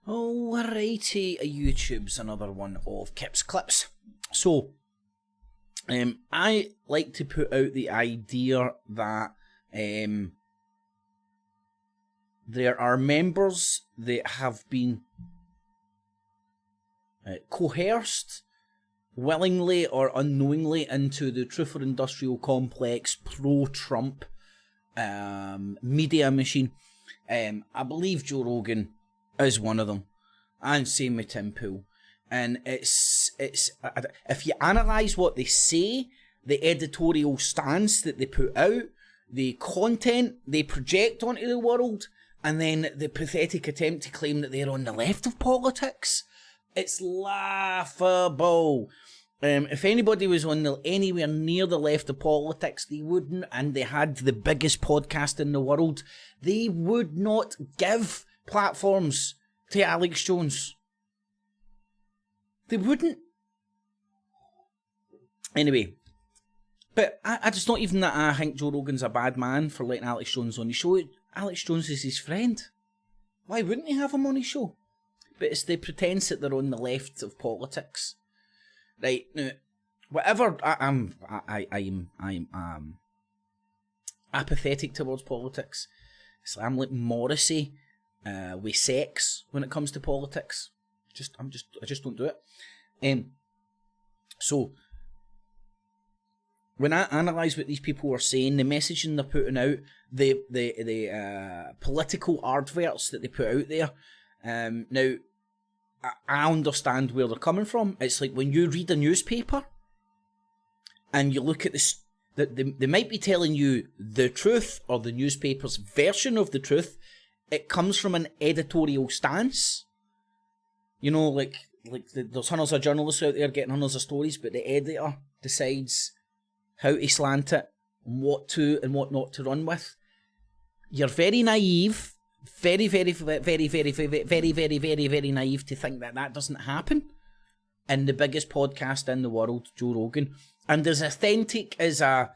Alrighty, YouTube's another one of Kip's Clips. So, I like to put out the idea that there are members that have been coerced willingly or unknowingly into the Truther Industrial Complex pro-Trump media machine. I believe Joe Rogan is one of them, and same with Tim Pool. And it's if you analyse what they say, the editorial stance that they put out, the content they project onto the world, and then the pathetic attempt to claim that they're on the left of politics, it's laughable. If anybody was on anywhere near the left of politics, they wouldn't, and they had the biggest podcast in the world, they would not give platforms to Alex Jones. They wouldn't. Anyway, but I just not even that I think Joe Rogan's a bad man for letting Alex Jones on his show. Alex Jones is his friend. Why wouldn't he have him on his show? But it's the pretense that they're on the left of politics. Right, now, whatever, I'm apathetic towards politics. So I'm like Morrissey with sex when it comes to politics. I just don't do it. So when I analyse what these people are saying, the messaging they're putting out, the political adverts that they put out there, now I understand where they're coming from. It's like when you read a newspaper and you look at this, they might be telling you the truth or the newspaper's version of the truth. It comes from an editorial stance. You know, like there's hundreds of journalists out there getting hundreds of stories, but the editor decides how to slant it, and what to and what not to run with. You're very naive, very naive to think that doesn't happen in the biggest podcast in the world, Joe Rogan. And as authentic as a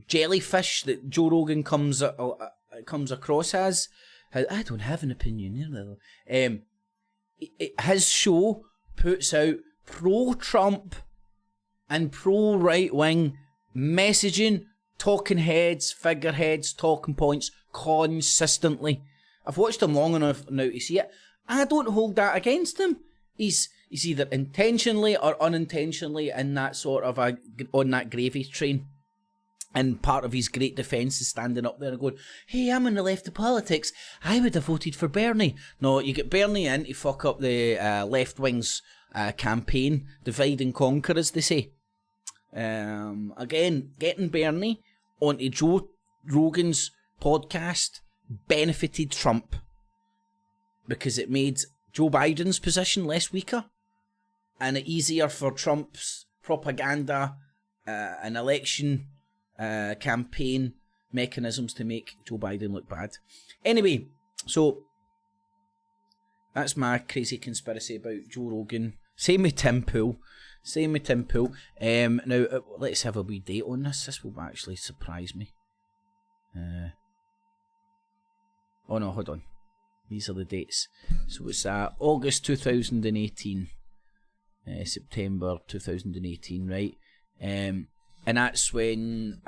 jellyfish that Joe Rogan comes across as, I don't have an opinion. His show puts out pro-Trump and pro-right-wing messaging, talking heads, figureheads, talking points consistently. I've watched him long enough now to see it. I don't hold that against him. He's either intentionally or unintentionally in that sort of on that gravy train. And part of his great defence is standing up there and going, hey, I'm on the left of politics. I would have voted for Bernie. No, you get Bernie in to fuck up the left wing's campaign. Divide and conquer, as they say. Again, getting Bernie onto Joe Rogan's podcast benefited Trump because it made Joe Biden's position less weaker and it easier for Trump's propaganda and election campaign mechanisms to make Joe Biden look bad. Anyway, so that's my crazy conspiracy about Joe Rogan. Same with Tim Pool. Now, let's have a wee date on this. This will actually surprise me. Oh no, hold on. These are the dates. So it's August 2018. September 2018, right? And that's when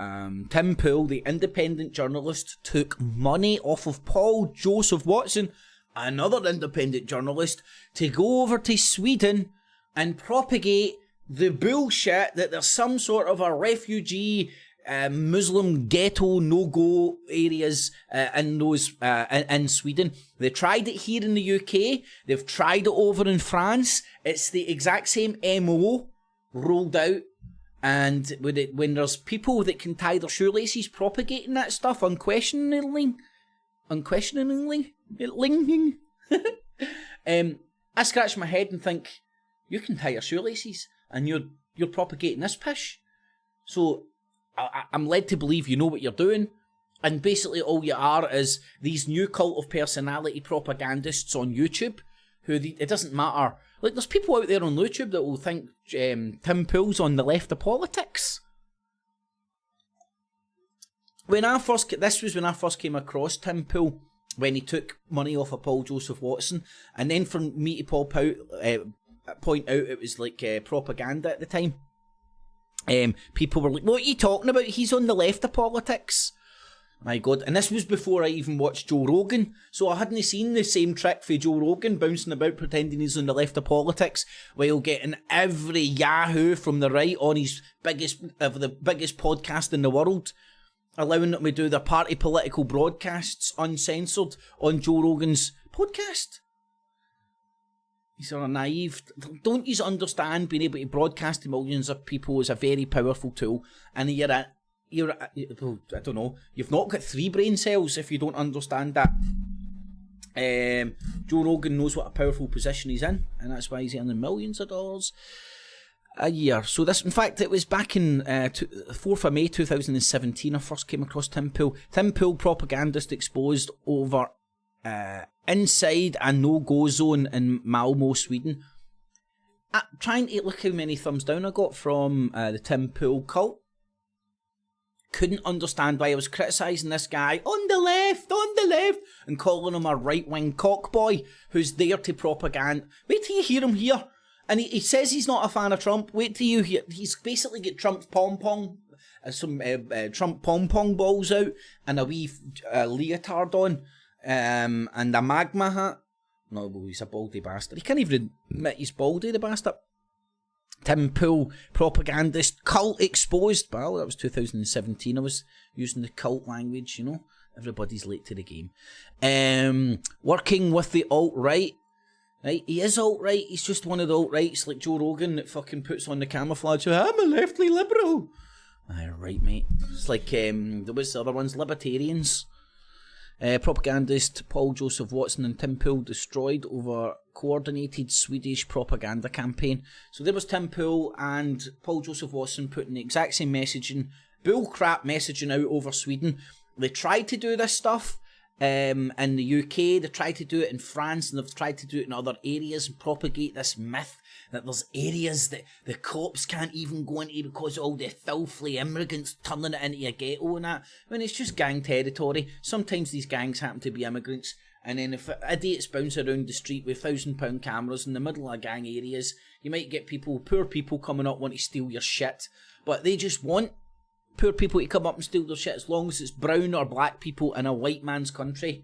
Tim Pool, the independent journalist, took money off of Paul Joseph Watson, another independent journalist, to go over to Sweden and propagate the bullshit that there's some sort of a refugee Muslim ghetto no-go areas in those in Sweden. They tried it here in the UK. They've tried it over in France. It's the exact same MO rolled out. And when there's people that can tie their shoelaces propagating that stuff unquestioningly, I scratch my head and think, you can tie your shoelaces and you're propagating this pish. So I'm led to believe you know what you're doing. And basically all you are is these new cult of personality propagandists on YouTube who it doesn't matter. Like, there's people out there on YouTube that will think Tim Pool's on the left of politics. When I first came across Tim Pool, when he took money off of Paul Joseph Watson, and then for me to point out it was like propaganda at the time. People were like, what are you talking about? He's on the left of politics. My God. And this was before I even watched Joe Rogan. So I hadn't seen the same trick for Joe Rogan bouncing about pretending he's on the left of politics while getting every yahoo from the right on his biggest podcast in the world, allowing them to do their party political broadcasts uncensored on Joe Rogan's podcast. He's sort of naive. Don't you understand being able to broadcast to millions of people is a very powerful tool, and I don't know, you've not got 3 brain cells if you don't understand that. Joe Rogan knows what a powerful position he's in, and that's why he's earning millions of dollars a year. So this, in fact, it was back in 4th of May 2017 I first came across Tim Pool. Tim Pool, propagandist exposed over inside a no-go zone in Malmo, Sweden. Trying to look how many thumbs down I got from the Tim Pool cult. Couldn't understand why I was criticising this guy on the left, and calling him a right-wing cockboy who's there to propaganda. Wait till you hear him here. And he says he's not a fan of Trump. Wait till you hear. He's basically got Trump's pom-pom, some Trump pom-pom balls out, and a wee leotard on, and a magma hat. No, well, he's a baldy bastard. He can't even admit he's baldy, the bastard. Tim Pool, propagandist, cult exposed. Well, that was 2017. I was using the cult language, you know. Everybody's late to the game. Working with the alt-right. Right, he is alt-right. He's just one of the alt-rights like Joe Rogan that fucking puts on the camouflage. I'm a leftly liberal. Aye, right, mate. It's like, there was the other ones, libertarians. Propagandist Paul Joseph Watson and Tim Pool destroyed over coordinated Swedish propaganda campaign. So there was Tim Pool and Paul Joseph Watson putting the exact same messaging, bullcrap messaging out over Sweden. They tried to do this stuff in the UK, they tried to do it in France, and they've tried to do it in other areas and propagate this myth that there's areas that the cops can't even go into because of all the filthy immigrants turning it into a ghetto and that. I mean, it's just gang territory. Sometimes these gangs happen to be immigrants, and then if idiots bounce around the street with £1,000 cameras in the middle of gang areas, you might get poor people coming up wanting to steal your shit, but they just want poor people to come up and steal their shit as long as it's brown or black people in a white man's country,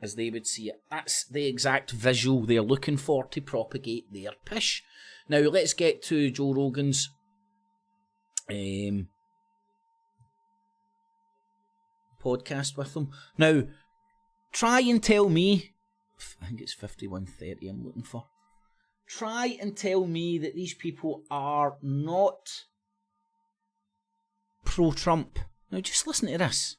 as they would see it. That's the exact visual they're looking for to propagate their pish. Now, let's get to Joe Rogan's podcast with them. Now, try and tell me, I think it's 5130 I'm looking for. Try and tell me that these people are not pro-Trump. Now, just listen to this.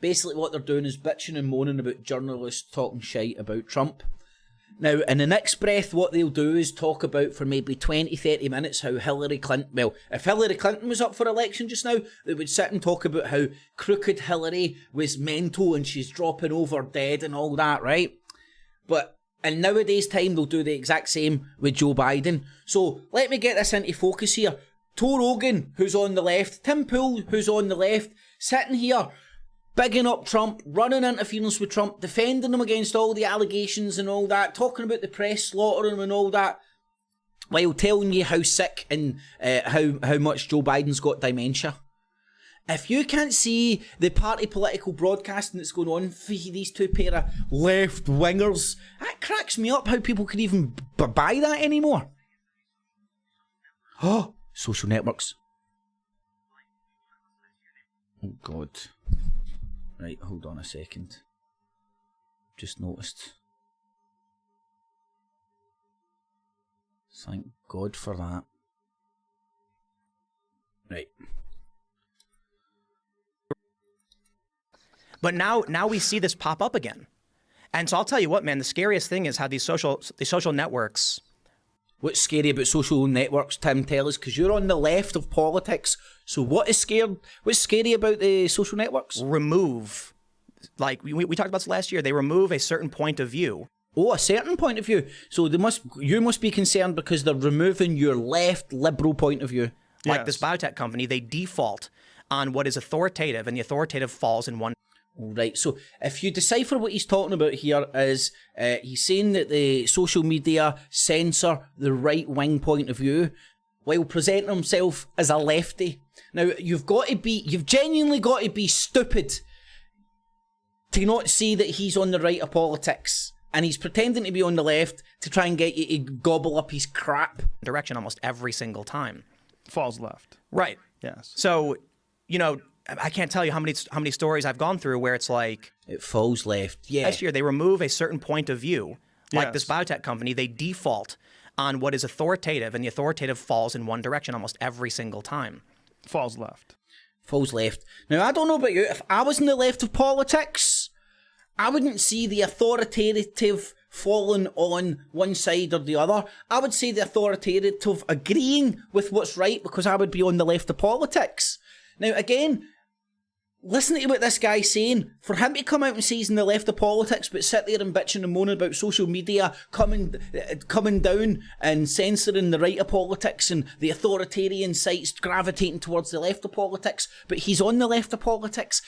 Basically, what they're doing is bitching and moaning about journalists talking shite about Trump. Now, in the next breath, what they'll do is talk about for maybe 20-30 minutes how Hillary Clinton... Well, if Hillary Clinton was up for election just now, they would sit and talk about how crooked Hillary was mental and she's dropping over dead and all that, right? But in nowadays time, they'll do the exact same with Joe Biden. So, let me get this into focus here. Joe Rogan, who's on the left, Tim Pool, who's on the left, sitting here, bigging up Trump, running interference with Trump, defending him against all the allegations and all that, talking about the press slaughtering him and all that, while telling you how sick and how much Joe Biden's got dementia. If you can't see the party political broadcasting that's going on for these two pair of left-wingers, that cracks me up how people can even buy that anymore. Oh, social networks. Oh, God. Right, hold on a second. Just noticed. Thank God for that. Right. But now we see this pop up again. And so I'll tell you what, man, the scariest thing is how these social networks... What's scary about social networks, Tim? Tell us, because you're on the left of politics. So what's scary about the social networks? Remove, like we talked about this last year, they remove a certain point of view. Oh, a certain point of view. So you must be concerned because they're removing your left liberal point of view. Like this biotech company, they default on what is authoritative, and the authoritative falls in one. Right, so if you decipher what he's talking about here is he's saying that the social media censor the right-wing point of view while presenting himself as a lefty. Now, you've genuinely got to be stupid to not see that he's on the right of politics and he's pretending to be on the left to try and get you to gobble up his crap. Direction almost every single time. Falls left. Right. Yes. So, I can't tell you how many stories I've gone through where it's like it falls left. Yeah. Last year they remove a certain point of view. Like this biotech company, they default on what is authoritative, and the authoritative falls in one direction almost every single time. Falls left. Falls left. Now, I don't know about you. If I was in the left of politics, I wouldn't see the authoritative falling on one side or the other. I would say the authoritative agreeing with what's right because I would be on the left of politics. Now, again, listen to what this guy's saying. For him to come out and say he's in the left of politics, but sit there and bitching and moaning about social media coming down and censoring the right of politics and the authoritarian sites gravitating towards the left of politics, but he's on the left of politics.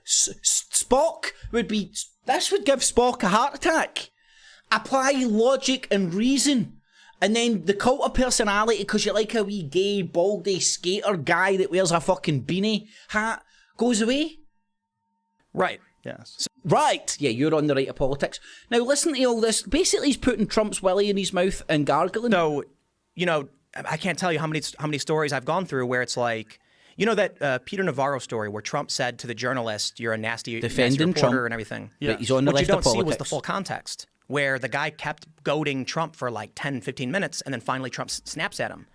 Spock would give Spock a heart attack. Apply logic and reason. And then the cult of personality, because you like a wee gay, baldy skater guy that wears a fucking beanie hat, goes away. Right. Yes. Right. Yeah, you're on the right of politics. Now, listen to all this. Basically, he's putting Trump's willy in his mouth and gargling. So, I can't tell you how many stories I've gone through where it's like, that Peter Navarro story where Trump said to the journalist, "You're a nasty defending reporter Trump and everything." Yeah. But he's on the what left you of don't see politics. was the full context, where the guy kept goading Trump for like 10, 15 minutes, and then finally Trump snaps at him.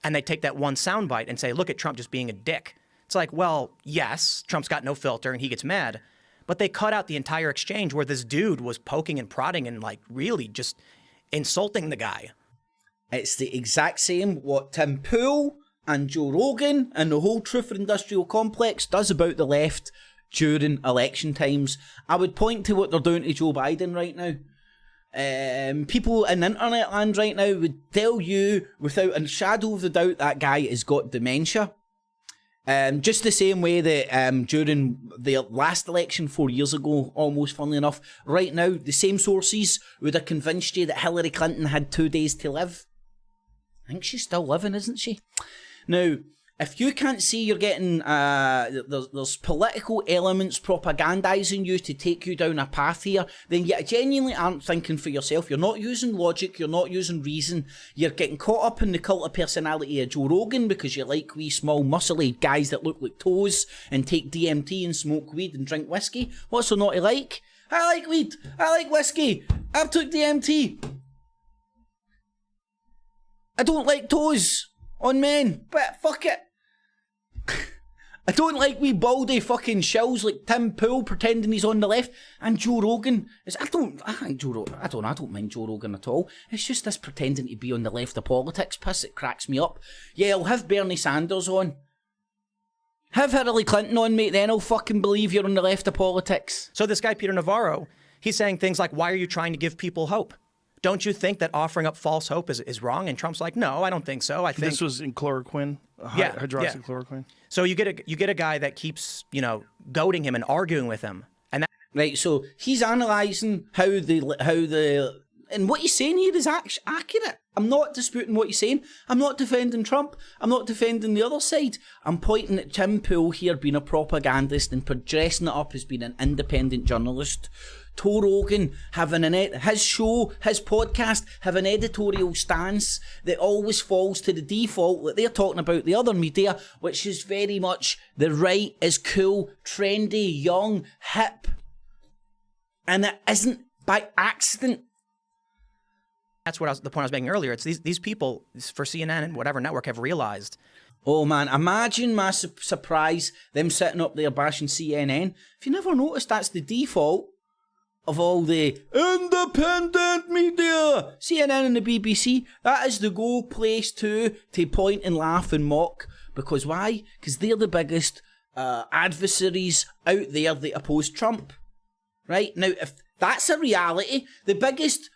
And they take that one soundbite and say, look at Trump just being a dick. It's like, well, yes, Trump's got no filter and he gets mad. But they cut out the entire exchange where this dude was poking and prodding and like really just insulting the guy. It's the exact same what Tim Pool and Joe Rogan and the whole Truth Industrial Complex does about the left during election times. I would point to what they're doing to Joe Biden right now. People in internet land right now would tell you without a shadow of a doubt that guy has got dementia. Just the same way that during the last election 4 years ago, almost funnily enough, right now, the same sources would have convinced you that Hillary Clinton had 2 days to live. I think she's still living, isn't she? Now, if you can't see you're getting, there's political elements propagandizing you to take you down a path here, then you genuinely aren't thinking for yourself. You're not using logic, you're not using reason. You're getting caught up in the cult of personality of Joe Rogan because you like wee small muscly guys that look like toes and take DMT and smoke weed and drink whiskey. What's there not to like? I like weed, I like whiskey, I've took DMT. I don't like toes on men, but fuck it. I don't like wee baldy fucking shills like Tim Pool pretending he's on the left, and Joe Rogan is. I don't mind Joe Rogan at all. It's just this pretending to be on the left of politics piss that cracks me up. Yeah, I'll have Bernie Sanders on. Have Hillary Clinton on, mate, then I'll fucking believe you're on the left of politics. So this guy, Peter Navarro, he's saying things like, why are you trying to give people hope? Don't you think that offering up false hope is wrong? And Trump's like, no, I don't think so. I think this was in chloroquine, hydroxychloroquine. So you get a guy that keeps, goading him and arguing with him. And right, so he's analysing how the and what he's saying here is accurate. I'm not disputing what he's saying. I'm not defending Trump. I'm not defending the other side. I'm pointing at Tim Pool here being a propagandist and dressing it up as being an independent journalist. Joe Rogan having his show, his podcast, have an editorial stance that always falls to the default that they're talking about the other media, which is very much the right is cool, trendy, young, hip. And it isn't by accident. That's what the point I was making earlier. It's these people for CNN and whatever network have realized. Oh man, imagine my surprise, them sitting up there bashing CNN. If you never noticed, that's the default of all the independent media, CNN and the BBC. That is the go place to point and laugh and mock. Because why? Because they're the biggest adversaries out there that oppose Trump. Right? Now, That's a reality. The biggest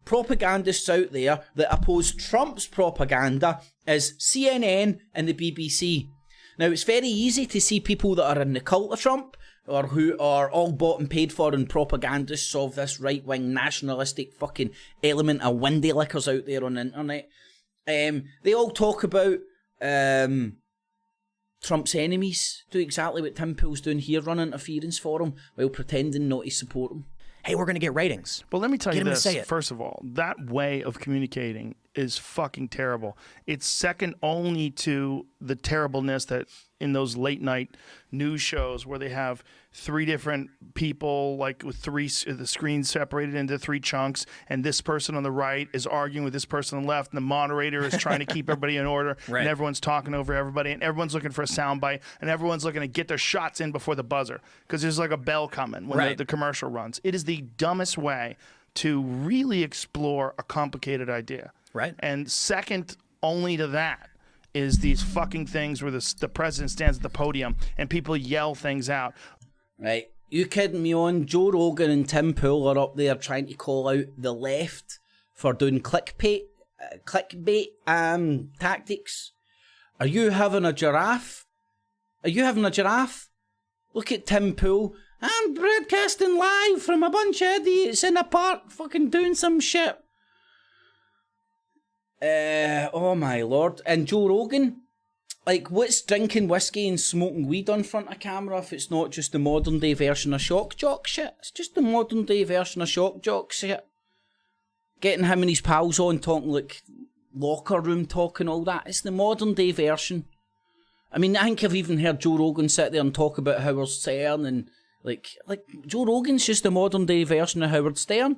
propagandists out there that oppose Trump's propaganda is CNN and the BBC. Now, it's very easy to see people that are in the cult of Trump or who are all bought and paid for and propagandists of this right-wing nationalistic fucking element of windy lickers out there on the internet. They all talk about Trump's enemies, do exactly what Tim Pool's doing here, run interference for him while pretending not to support him. Hey, we're going to get ratings. Well, let me tell Get you him to this. say it. First of all, that way of communicating is fucking terrible. It's second only to the terribleness that in those late night news shows where they have three different people, like with the screens separated into three chunks, and this person on the right is arguing with this person on the left, and the moderator is trying to keep everybody in order, Right. and everyone's talking over everybody, and everyone's looking for a soundbite, and everyone's looking to get their shots in before the buzzer because there's like a bell coming when Right. the commercial runs. It is the dumbest way to really explore a complicated idea. Right. And second only to that is these fucking things where the president stands at the podium and people yell things out. Right. You kidding me on? Joe Rogan and Tim Pool are up there trying to call out the left for doing clickbait tactics. Are you having a giraffe? Are you having a giraffe? Look at Tim Pool. I'm broadcasting live from a bunch of idiots in a park fucking doing some shit. Oh my lord. And Joe Rogan? Like, what's drinking whiskey and smoking weed on front of camera if it's not just the modern day version of shock jock shit? It's just the modern day version of shock jock shit. Getting him and his pals on talking like locker room talk and all that. It's the modern day version. I mean, I think I've even heard Joe Rogan sit there and talk about Howard Stern and like Joe Rogan's just the modern day version of Howard Stern.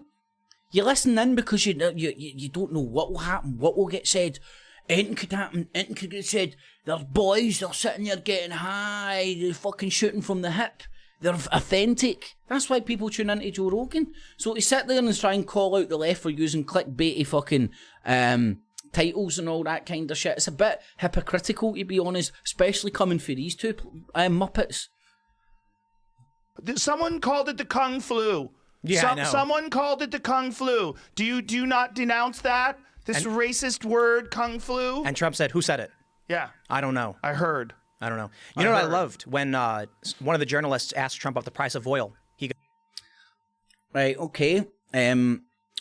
You listen in because you don't know what will happen, what will get said. Anything could happen, anything could get said. They're boys, they're sitting there getting high, they're fucking shooting from the hip. They're authentic. That's why people tune into Joe Rogan. So to sit there and try and call out the left for using clickbaity fucking titles and all that kind of shit, it's a bit hypocritical, to be honest, especially coming for these two Muppets. Someone called it the Kung Flu. Yeah, I know. Someone called it the Kung Flu. Do you not denounce that? This racist word, Kung Flu? And Trump said, who said it? Yeah. I don't know. I heard. I don't know. You know what I loved? When one of the journalists asked Trump about the price of oil. He goes, Right, okay.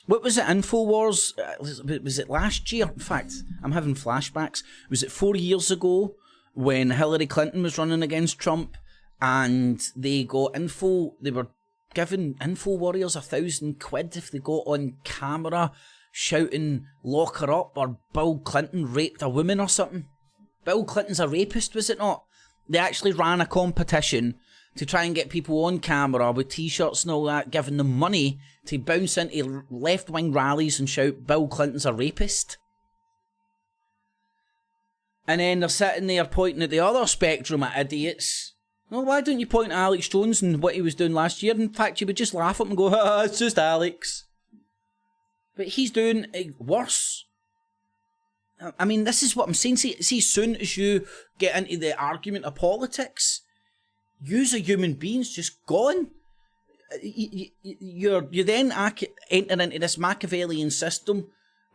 What was it, InfoWars? Was it last year? In fact, I'm having flashbacks. Was it 4 years ago when Hillary Clinton was running against Trump and they were giving Info Warriors £1,000 if they got on camera shouting, lock her up, or Bill Clinton raped a woman or something? Bill Clinton's a rapist, was it not? They actually ran a competition to try and get people on camera with t-shirts and all that, giving them money to bounce into left-wing rallies and shout, Bill Clinton's a rapist. And then they're sitting there pointing at the other spectrum of idiots. Well, why don't you point at Alex Jones and what he was doing last year? In fact, you would just laugh at him and go, ah, it's just Alex. But he's doing worse. I mean, this is what I'm saying. See, as soon as you get into the argument of politics, you's a human being's just gone. You then enter into this Machiavellian system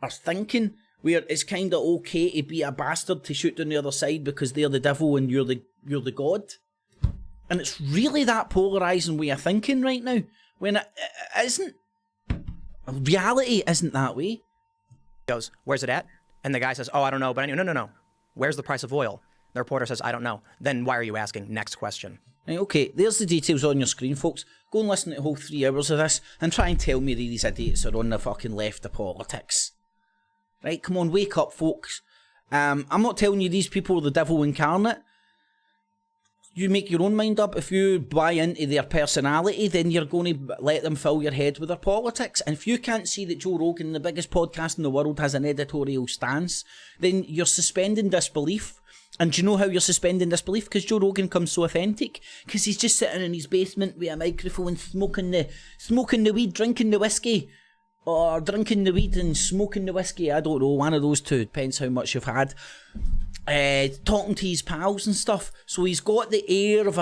or thinking where it's kind of okay to be a bastard to shoot down the other side because they're the devil and you're the god. And it's really that polarising way of thinking right now, when it isn't. Reality isn't that way. He goes, where's it at? And the guy says, oh, I don't know. But anyway, no. Where's the price of oil? The reporter says, I don't know. Then why are you asking? Next question. Right, okay, there's the details on your screen, folks. Go and listen to the whole 3 hours of this and try and tell me that these idiots are on the fucking left of politics. Right, come on, wake up, folks. I'm not telling you these people are the devil incarnate. You make your own mind up. If you buy into their personality, then you're going to let them fill your head with their politics. And if you can't see that Joe Rogan, the biggest podcast in the world, has an editorial stance, then you're suspending disbelief. And do you know how you're suspending disbelief? Because Joe Rogan comes so authentic. Because he's just sitting in his basement with a microphone, smoking the weed, drinking the whiskey. Or drinking the weed and smoking the whiskey. I don't know, one of those two. Depends how much you've had. Talking to his pals and stuff. So he's got the air of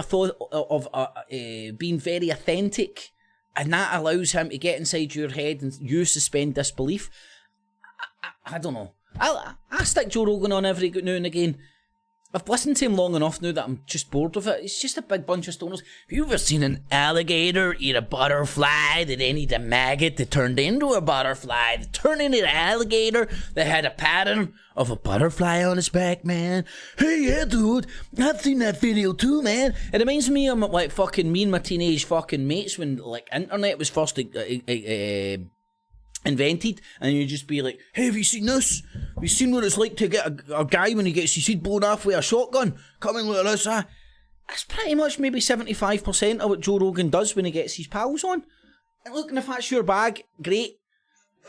being very authentic and that allows him to get inside your head and you suspend disbelief. I don't know. I stick Joe Rogan on every now and again. I've listened to him long enough now that I'm just bored of it. It's just a big bunch of stoners. Have you ever seen an alligator eat a butterfly that then eat a maggot that turned into a butterfly that turned into an alligator that had a pattern of a butterfly on its back, man? Hey, yeah, dude, I've seen that video too, man. It reminds me of like fucking me and my teenage fucking mates when like internet was first invented, and you'd just be like, hey, have you seen this? Have you seen what it's like to get a guy when he gets his head blown off with a shotgun? Come and look at this, That's pretty much maybe 75% of what Joe Rogan does when he gets his pals on. And look, and if that's your bag, great.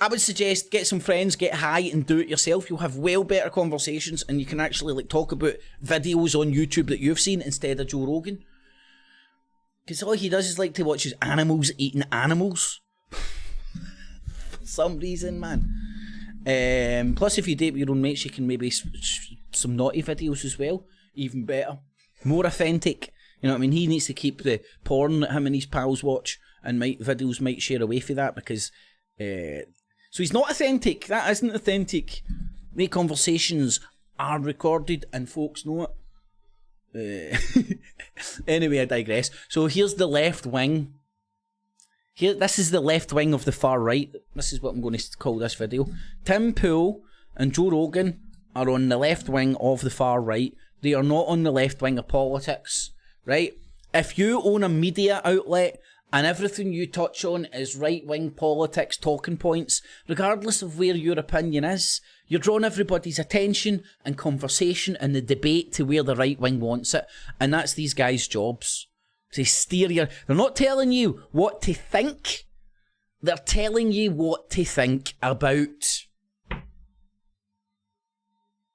I would suggest get some friends, get high and do it yourself. You'll have well better conversations, and you can actually like talk about videos on YouTube that you've seen instead of Joe Rogan. Because all he does is like to watch his animals eating animals. Some reason, man. Plus, if you date with your own mates, you can maybe some naughty videos as well. Even better, more authentic. You know what I mean? He needs to keep the porn that him and his pals watch, and videos might share away for that because. So he's not authentic. That isn't authentic. The conversations are recorded, and folks know it. Anyway, I digress. So here's the left wing. This is the left wing of the far right. This is what I'm going to call this video. Tim Pool and Joe Rogan are on the left wing of the far right. They are not on the left wing of politics, right? If you own a media outlet and everything you touch on is right-wing politics talking points, regardless of where your opinion is, you're drawing everybody's attention and conversation and the debate to where the right wing wants it. And that's these guys' jobs. They steer you. They're not telling you what to think. They're telling you what to think about.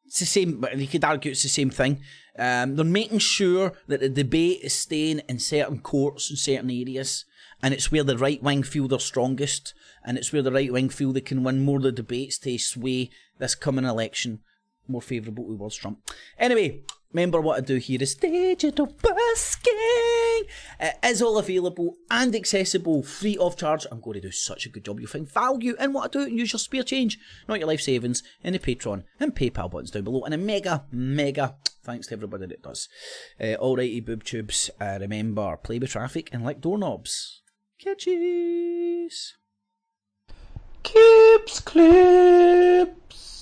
It's the same, but you could argue it's the same thing. They're making sure that the debate is staying in certain courts in certain areas, and it's where the right wing feel they're strongest, and it's where the right wing feel they can win more of the debates to sway this coming election more favourable towards Trump. Anyway, remember what I do here is digital busking. It is all available and accessible, free of charge. I'm going to do such a good job. You'll find value in what I do and use your spare change, not your life savings, in the Patreon and PayPal buttons down below. And a mega thanks to everybody that does. Alrighty, boob tubes. Remember, play with traffic and like doorknobs. Catchies. Kips clips.